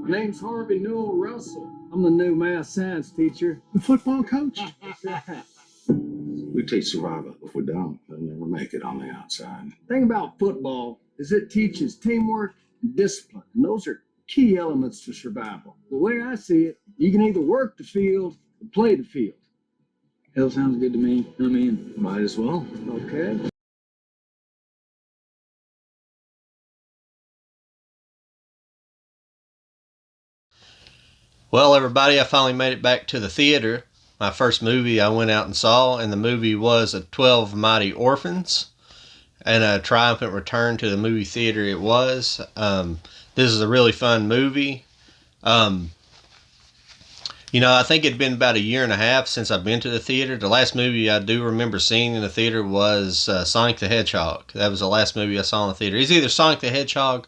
My name's Harvey Newell Russell. I'm the new math science teacher. The football coach? We teach survival. If we don't, they'll never make it on the outside. The thing about football is it teaches teamwork and discipline, and those are key elements to survival. The way I see it, you can either work the field or play the field. Hell, sounds good to me. I'm in. Might as well. Okay. Well, everybody, I finally made it back to the theater. My first movie I went out and saw, and the movie was 12 Mighty Orphans. And a triumphant return to the movie theater it was. This is a really fun movie. I think it'd been about a year and a half since I've been to the theater. The last movie I do remember seeing in the theater was Sonic the Hedgehog. That was the last movie I saw in the theater. It's either Sonic the Hedgehog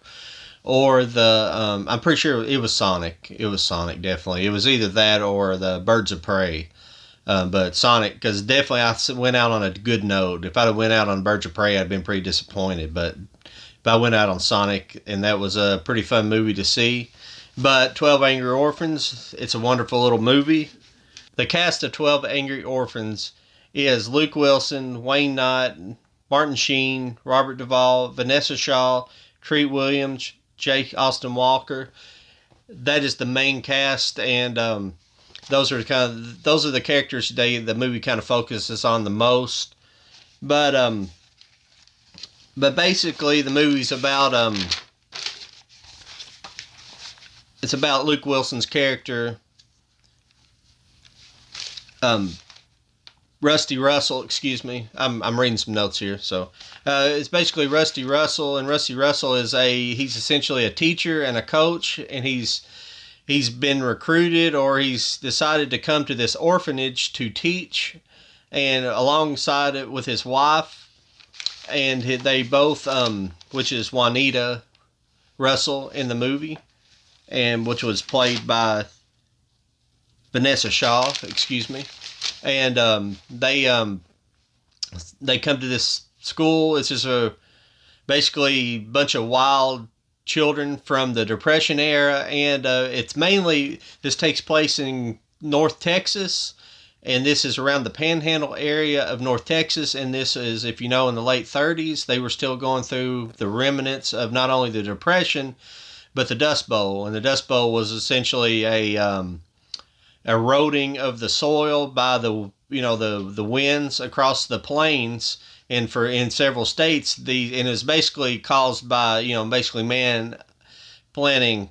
or I'm pretty sure it was Sonic. It was Sonic, definitely. It was either that or the Birds of Prey. But Sonic, because definitely I went out on a good note. If I'd have went out on Birds of Prey, I'd been pretty disappointed. But I went out on Sonic, and that was a pretty fun movie to see. But 12 Angry Orphans, it's a wonderful little movie. The cast of 12 Angry Orphans is Luke Wilson, Wayne Knight, Martin Sheen, Robert Duvall, Vanessa Shaw, Treat Williams, Jake Austin Walker. That is the main cast, and those are the characters the movie kind of focuses on the most. But basically the movie's about it's about Luke Wilson's character, Rusty Russell. Excuse me, I'm reading some notes here. So it's basically Rusty Russell, and Rusty Russell he's essentially a teacher and a coach, and he's been recruited, or he's decided to come to this orphanage to teach, and alongside it with his wife, and they both, which is Juanita Russell in the movie, and which was played by Vanessa Shaw, excuse me, and they come to this school. It's just basically a bunch of wild children from the Depression era, and this takes place in North Texas, and this is around the Panhandle area of North Texas, and this is, if you know, in the late 30s, they were still going through the remnants of not only the Depression, but the Dust Bowl, and the Dust Bowl was essentially a eroding of the soil by the winds across the plains, and in several states, and it's basically caused by basically man planting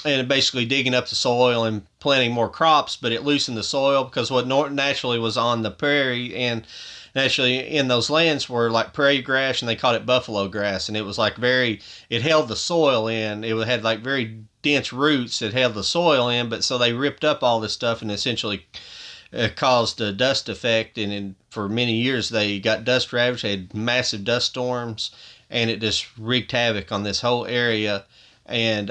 and basically digging up the soil and planting more crops, but it loosened the soil because what naturally was on the prairie and naturally in those lands were like prairie grass, and they called it buffalo grass, and it was like it held the soil in. It had like very dense roots that held the soil in, but so they ripped up all this stuff and essentially caused a dust effect, and for many years they got dust ravaged. They had massive dust storms, and it just wreaked havoc on this whole area. And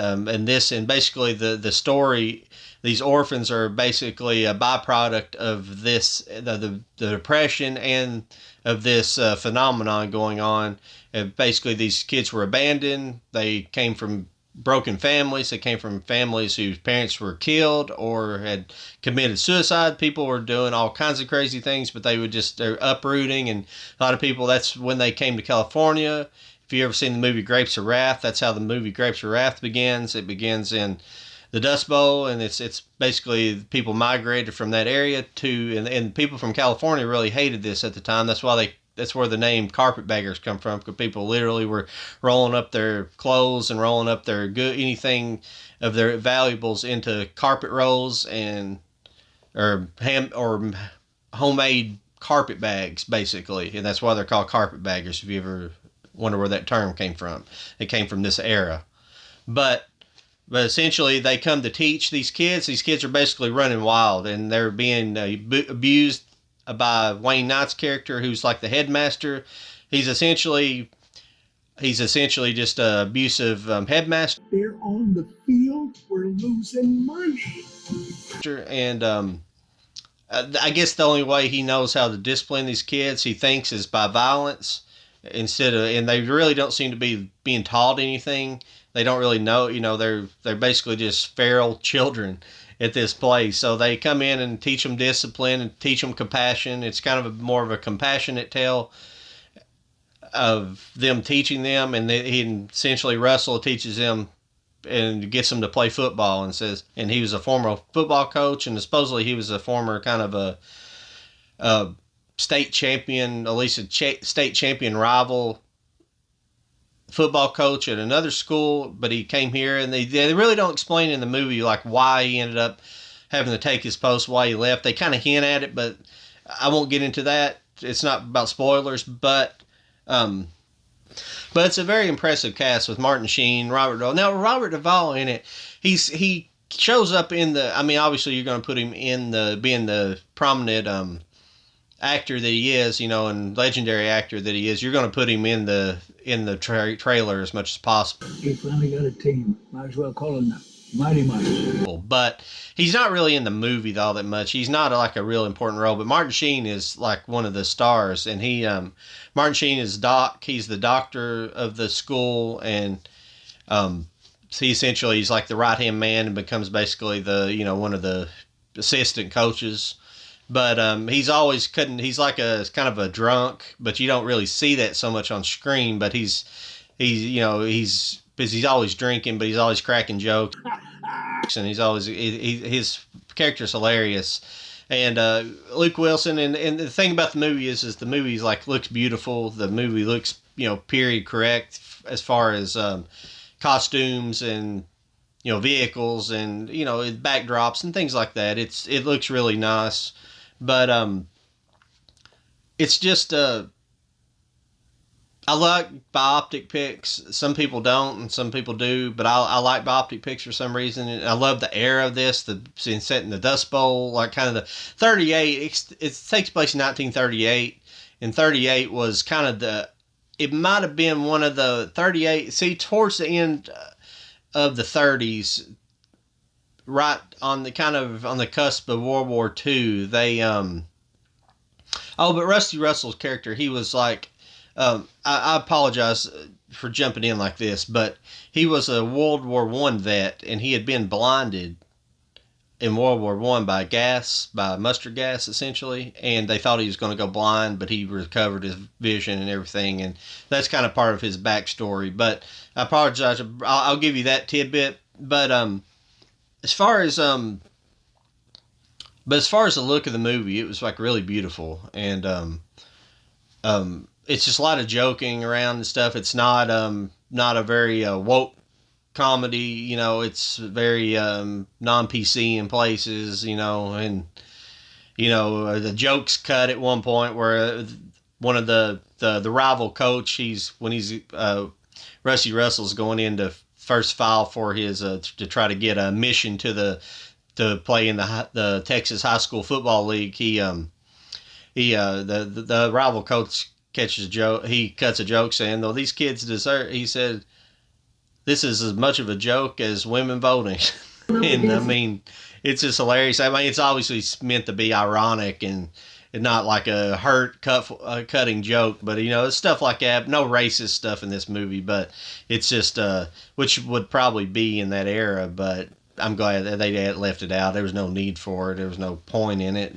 basically the story, these orphans are basically a byproduct of this, the depression and of this phenomenon going on. And basically these kids were abandoned. They came from broken families. They came from families whose parents were killed or had committed suicide. People were doing all kinds of crazy things, but they're uprooting, and a lot of people, that's when they came to California. If you ever seen the movie Grapes of Wrath, that's how the movie Grapes of Wrath begins. It begins in the Dust Bowl, and it's basically people migrated from that area and people from California really hated this at the time. That's where the name carpetbaggers come from, because people literally were rolling up their clothes and rolling up their anything of their valuables into carpet rolls or homemade carpet bags, basically, and that's why they're called carpetbaggers. If you ever wonder where that term came from, it came from this era. But essentially, they come to teach these kids. These kids are basically running wild, and they're being abused by Wayne Knight's character, who's like the headmaster. He's essentially just an abusive headmaster. They're on the field. We're losing money. And I guess the only way he knows how to discipline these kids, he thinks, is by violence, and they really don't seem to be being taught anything They don't really know, they're basically just feral children at this place. So they come in and teach them discipline and teach them compassion. It's kind of more of a compassionate tale of them teaching them, and he essentially Russell teaches them and gets them to play football, and he was a former football coach, and supposedly he was a former kind of a state champion, at least state champion rival football coach at another school, but he came here, and they really don't explain in the movie like why he ended up having to take his post, why he left. They kind of hint at it, but I won't get into that. It's not about spoilers, but it's a very impressive cast with Martin Sheen, Robert Duvall. Now Robert Duvall in it, he shows up in the. I mean, obviously you're going to put him in being the prominent actor that he is, and legendary actor that he is. You're going to put him in the trailer as much as possible. He finally got a team. Might as well call him the Mighty Mice. But he's not really in the movie all that much. He's not like a real important role. But Martin Sheen is like one of the stars, and Martin Sheen is Doc. He's the doctor of the school, and he's like the right hand man and becomes basically one of the assistant coaches. But he's always cutting. He's like a kind of a drunk, but you don't really see that so much on screen. But he's always drinking, but he's always cracking jokes, and his character's hilarious. And Luke Wilson, and the thing about the movie is the movie's like looks beautiful. The movie looks period correct as far as costumes and vehicles and backdrops and things like that. It looks really nice. But it's just I like bioptic pics. Some people don't, and some people do. But I like bioptic pics for some reason. And I love the era of this. Set in the Dust Bowl, like kind of the 38. It takes place in 1938, and 38 was kind of it might have been one of the 38. See, towards the end of the 30s. Right on the cusp of World War II, they but Rusty Russell's character, he was like, I apologize for jumping in like this, but he was a World War I vet, and he had been blinded in World War I by mustard gas, essentially, and they thought he was going to go blind, but he recovered his vision and everything, and that's kind of part of his backstory. But I apologize. I'll give you that tidbit, but as far as the look of the movie, it was like really beautiful, and it's just a lot of joking around and stuff. It's not a very woke comedy, it's very non-PC in places, and the jokes cut at one point where one of the rival coach, Rusty Russell's going into first file for his to try to get a mission to play in the Texas High School Football League. The rival coach catches a joke. He cuts a joke saying, "Though these kids deserve," he said, "this is as much of a joke as women voting." And I mean, it's just hilarious. I mean, it's obviously meant to be ironic and not like a cutting joke, but it's stuff like that. No racist stuff in this movie, but it's just which would probably be in that era. But I'm glad that they left it out. There was no need for it. There was no point in it,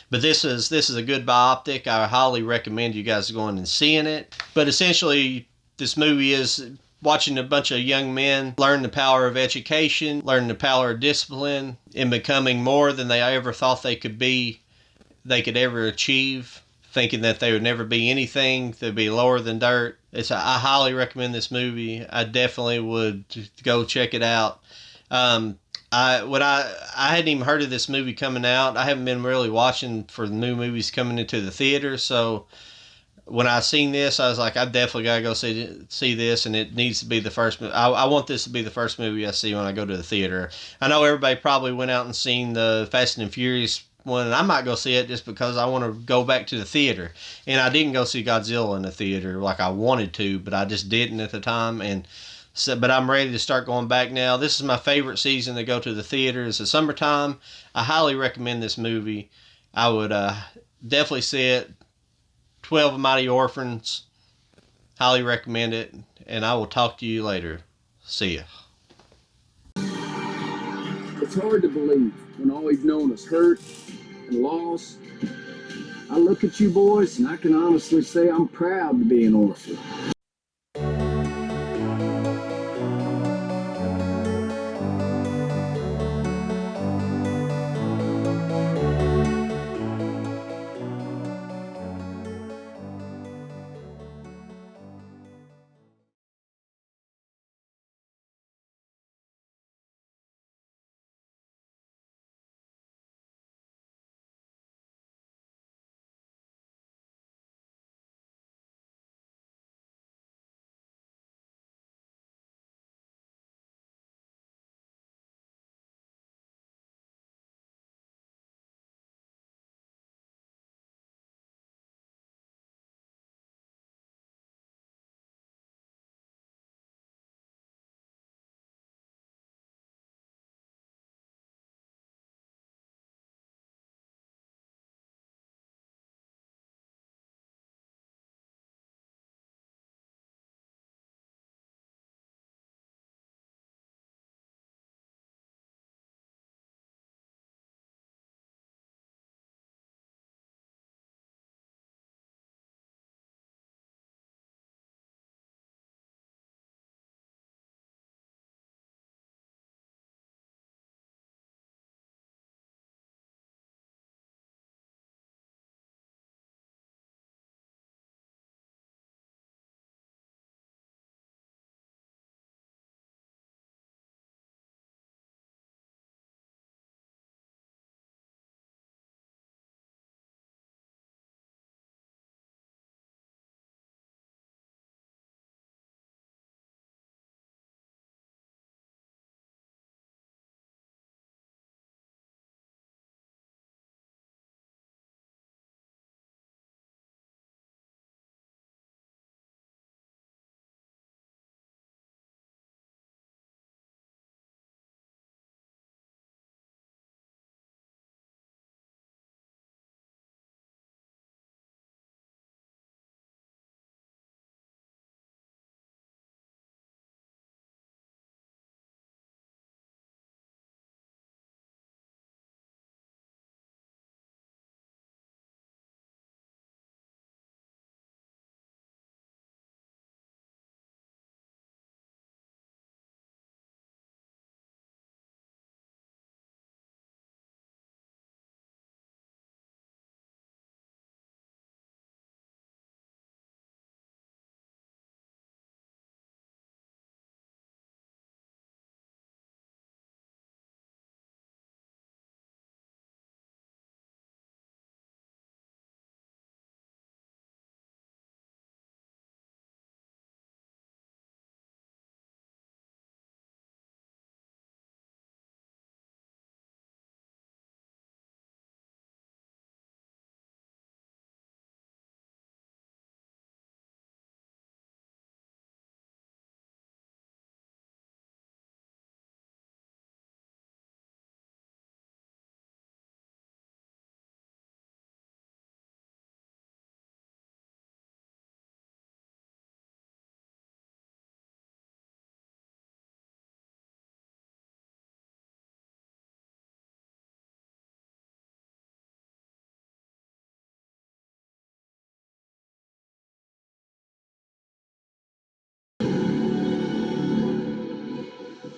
But this is a good bioptic. I highly recommend you guys going and seeing it. But essentially, this movie is watching a bunch of young men learn the power of education, learn the power of discipline, and becoming more than they ever thought they could ever achieve, thinking that they would never be anything, they'd be lower than dirt. I highly recommend this movie. I definitely would go check it out. I hadn't even heard of this movie coming out. I haven't been really watching for the new movies coming into the theater, so when I seen this, I was like, I definitely gotta go see this, and it needs to be the first. I want this to be the first movie I see when I go to the theater. I know everybody probably went out and seen the Fast and Furious one, and I might go see it just because I want to go back to the theater. And I didn't go see Godzilla in the theater like I wanted to, but I just didn't at the time. But I'm ready to start going back now. This is my favorite season to go to the theater. It's the summertime. I highly recommend this movie. I would definitely see it. 12 Mighty Orphans. Highly recommend it. And I will talk to you later. See ya. It's hard to believe when all we've known is hurt and loss. I look at you boys and I can honestly say I'm proud to be an orphan.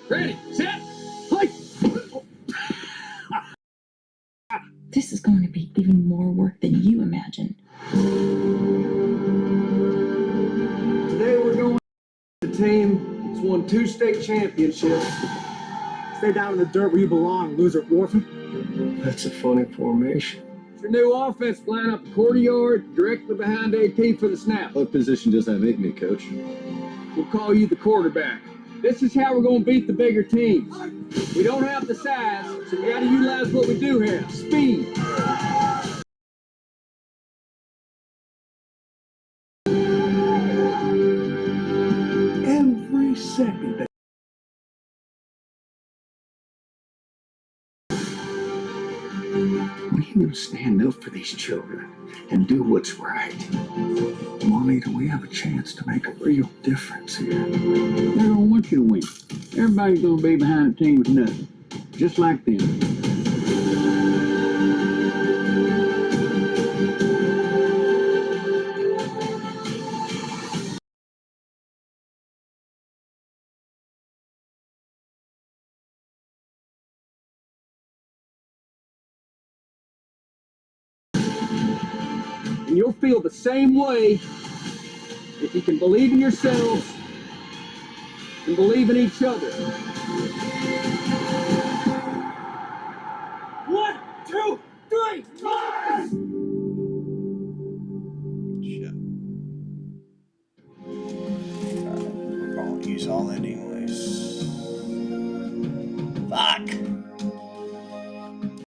Ready, set, play! This is going to be even more work than you imagine. Today we're going to the team that's won 2 state championships. Stay down in the dirt where you belong, loser orphan. That's a funny formation. It's your new offense. Line up the quarter yard, directly behind AP for the snap. What position does that make me, Coach? We'll call you the quarterback. This is how we're going to beat the bigger teams. We don't have the size, so we got to utilize what we do have: speed. Every second. When you you going to stand up for these children and do what's right? Juanita, we have a chance to make a real difference here. They're going to want you to win. Everybody's going to be behind the team with nothing, just like them. And you'll feel the same way if you can believe in yourselves and believe in each other.